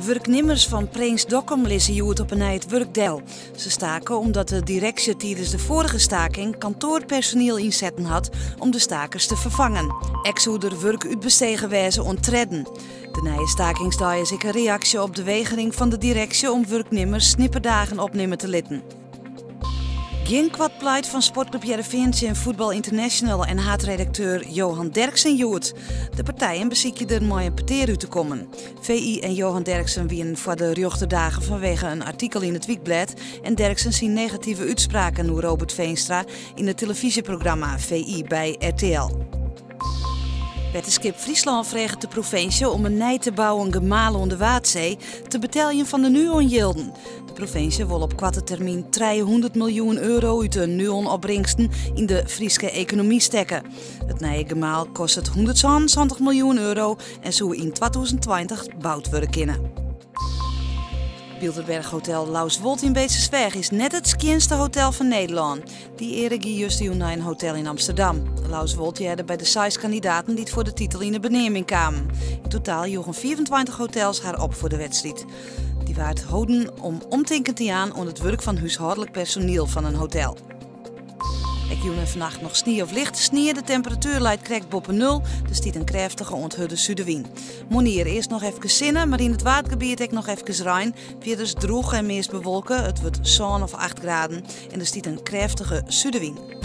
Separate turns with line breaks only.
Werknemers van Preens Dokkum lissen joert op een het werkdeel. Ze staken omdat de directie tijdens de vorige staking kantoorpersoneel inzetten had om de stakers te vervangen. Ex hoe er werk uitbestegen wezen onttredden. De nieuwe stakingsdag is een reactie op de weigering van de directie om werknemers snipperdagen opnemen te litten. Geen kwad pleit van sportclub Heerenveen en Voetbal International en haatredacteur Johan Derksen joert. De partijen bezieken er mooi een peteer uit te komen. VI en Johan Derksen wienen voor de rjochterdagen vanwege een artikel in het Weekblad en Derksen zien negatieve uitspraken door Robert Veenstra in het televisieprogramma VI bij RTL. Wetenschap Friesland vraagt de provincie om een nij te bouwen gemalen onder Waadzee te betalen van de nuon-gilden. De provincie wil op korte termijn 300 miljoen euro uit de nuon-opbrengsten in de Friese economie stekken. Het nieuwe gemaal kost het 120 miljoen euro en zo in 2020 bouwd worden kunnen. Bilderberg Hotel Lauswold in Beezersweg is net het skienste hotel van Nederland. Die ere gie just naar een hotel in Amsterdam. Lauswold jerde bij de 6 kandidaten die voor de titel in de beneming kwamen. In totaal joegen 24 hotels haar op voor de wedstrijd. Die waard houden om te aan aan het werk van huishoudelijk personeel van een hotel. Ik joen vannacht nog sneeuw of licht sneeuw. De temperatuur leidt krek boven 0, dus stiet een krachtige onthudde zuidenwind. Monier eerst nog even zinnen, maar in het watergebied ook nog even rein. Verder droog en meest bewolken. Het wordt zo'n of 8 graden en er stiet een krachtige zuidenwind.